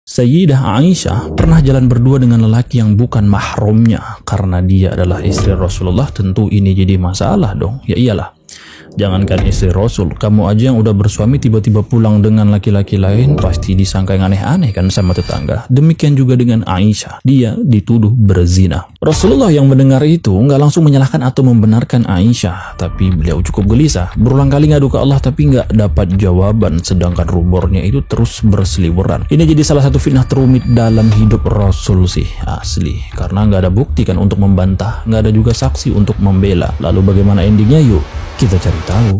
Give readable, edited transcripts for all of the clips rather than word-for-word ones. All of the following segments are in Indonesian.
Sayyidah Aisyah pernah jalan berdua dengan lelaki yang bukan mahramnya. Karena dia adalah istri Rasulullah, tentu ini jadi masalah dong. Ya iyalah, jangankan istri Rasul, kamu aja yang udah bersuami tiba-tiba pulang dengan laki-laki lain, pasti disangka yang aneh-aneh kan sama tetangga. Demikian juga dengan Aisyah, dia dituduh berzina. Rasulullah yang mendengar itu nggak langsung menyalahkan atau membenarkan Aisyah, tapi beliau cukup gelisah. Berulang kali ngadu ke Allah tapi nggak dapat jawaban, sedangkan rumornya itu terus berseliweran. Ini jadi salah satu fitnah terumit dalam hidup Rasul sih, asli. Karena nggak ada bukti kan untuk membantah, nggak ada juga saksi untuk membela. Lalu bagaimana endingnya? Yuk kita cari tahu.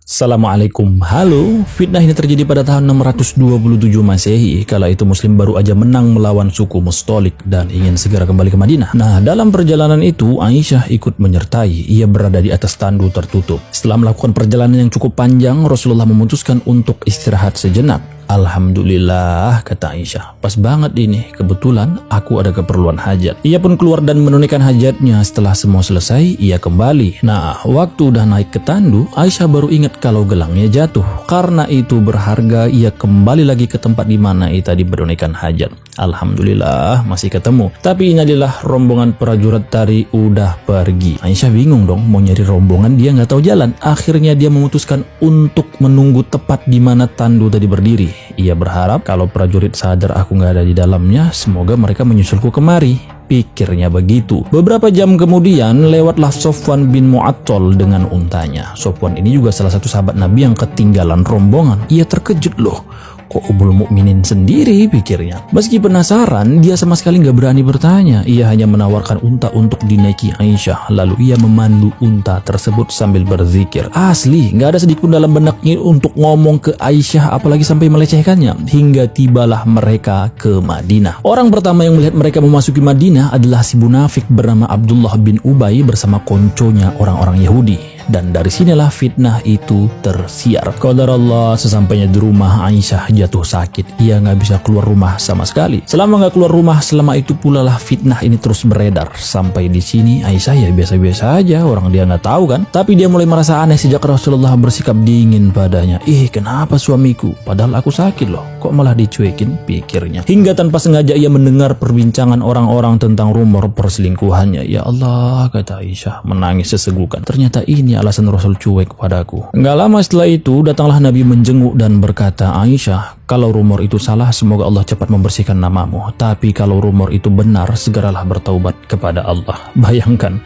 Assalamualaikum. Halo, fitnah ini terjadi pada tahun 627 Masehi. Kala itu Muslim baru aja menang melawan suku Mustolik dan ingin segera kembali ke Madinah. Nah, dalam perjalanan itu Aisyah ikut menyertai. Ia berada di atas tandu tertutup. Setelah melakukan perjalanan yang cukup panjang, Rasulullah memutuskan untuk istirahat sejenak. Alhamdulillah, kata Aisyah, pas banget ini, kebetulan aku ada keperluan hajat. Ia pun keluar dan menunaikan hajatnya. Setelah semua selesai, ia kembali. Nah, waktu udah naik ke tandu, Aisyah baru ingat kalau gelangnya jatuh. Karena itu berharga, ia kembali lagi ke tempat di mana ia tadi menunaikan hajat. Alhamdulillah, masih ketemu. Tapi inilah rombongan prajurit tadi udah pergi. Aisyah bingung dong, mau nyari rombongan, dia nggak tahu jalan. Akhirnya dia memutuskan untuk menunggu tepat di mana tandu tadi berdiri. Ia berharap kalau prajurit sadar aku nggak ada di dalamnya, semoga mereka menyusulku kemari. Pikirnya begitu. Beberapa jam kemudian lewatlah Sofwan bin Mu'attal dengan untanya. Sofwan ini juga salah satu sahabat Nabi yang ketinggalan rombongan. Ia terkejut loh. Kok Ummul Mukminin sendiri, pikirnya. Meski penasaran, dia sama sekali nggak berani bertanya. Ia hanya menawarkan unta untuk dinaiki Aisyah. Lalu ia memandu unta tersebut sambil berzikir. Asli, nggak ada sedikit pun dalam benaknya untuk ngomong ke Aisyah, apalagi sampai melecehkannya. Hingga tibalah mereka ke Madinah. Orang pertama yang melihat mereka memasuki Madinah adalah si munafik bernama Abdullah bin Ubay bersama konconya orang-orang Yahudi. Dan dari sinilah fitnah itu tersiar. Qadarallah, sesampainya di rumah Aisyah jatuh sakit. Ia nggak bisa keluar rumah sama sekali. Selama nggak keluar rumah, selama itu pula lah fitnah ini terus beredar. Sampai di sini Aisyah ya biasa-biasa aja, orang dia nggak tahu kan. Tapi dia mulai merasa aneh sejak Rasulullah bersikap dingin padanya. Kenapa suamiku? Padahal aku sakit loh. Kok malah dicuekin, pikirnya. Hingga tanpa sengaja ia mendengar perbincangan orang-orang tentang rumor perselingkuhannya. Ya Allah, kata Aisyah menangis sesegukan. Ternyata ini alasan Rasul cuek padaku. Nggak lama setelah itu datanglah Nabi menjenguk dan berkata, Aisyah, kalau rumor itu salah, semoga Allah cepat membersihkan namamu. Tapi kalau rumor itu benar, segeralah bertaubat kepada Allah. Bayangkan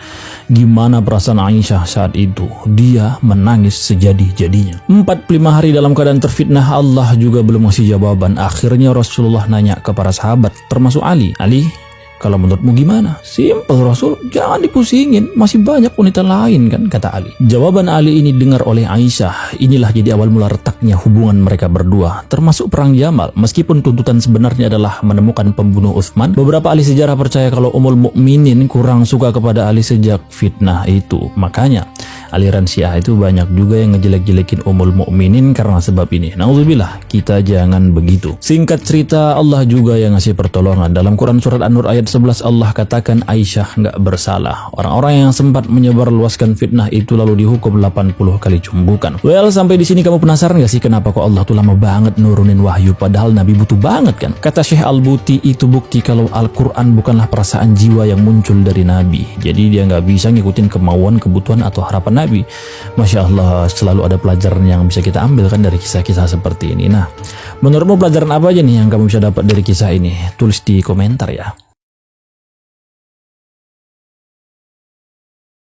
gimana perasaan Aisyah saat itu. Dia menangis sejadi-jadinya. 45 hari dalam keadaan terfitnah, Allah juga belum ngasih jawaban. Akhirnya Rasulullah nanya ke para sahabat, termasuk Ali. Ali, kalau menurutmu gimana? Simpel Rasul, jangan dipusingin, masih banyak wanita lain kan, kata Ali. Jawaban Ali ini dengar oleh Aisyah. Inilah jadi awal mula retaknya hubungan mereka berdua, termasuk perang Jamal. Meskipun tuntutan sebenarnya adalah menemukan pembunuh Utsman, beberapa ahli sejarah percaya kalau Ummul Mukminin kurang suka kepada Ali sejak fitnah itu. Makanya aliran Syiah itu banyak juga yang ngejelek-jelekin Ummul Mukminin karena sebab ini. Nauzubillah, kita jangan begitu. Singkat cerita, Allah juga yang ngasih pertolongan. Dalam Quran surat An-Nur ayat 11 Allah katakan Aisyah nggak bersalah. Orang-orang yang sempat menyebarluaskan fitnah itu lalu dihukum 80 kali cumbukan. Well, sampai di sini kamu penasaran gak sih kenapa kok Allah tuh lama banget nurunin wahyu padahal Nabi butuh banget kan? Kata Syekh Al-Buti, itu bukti kalau Al-Quran bukanlah perasaan jiwa yang muncul dari Nabi. Jadi dia nggak bisa ngikutin kemauan, kebutuhan atau harapan Nabi. Masya Allah, selalu ada pelajaran yang bisa kita ambil kan dari kisah-kisah seperti ini. Nah, menurutmu pelajaran apa aja nih yang kamu bisa dapat dari kisah ini? Tulis di komentar ya.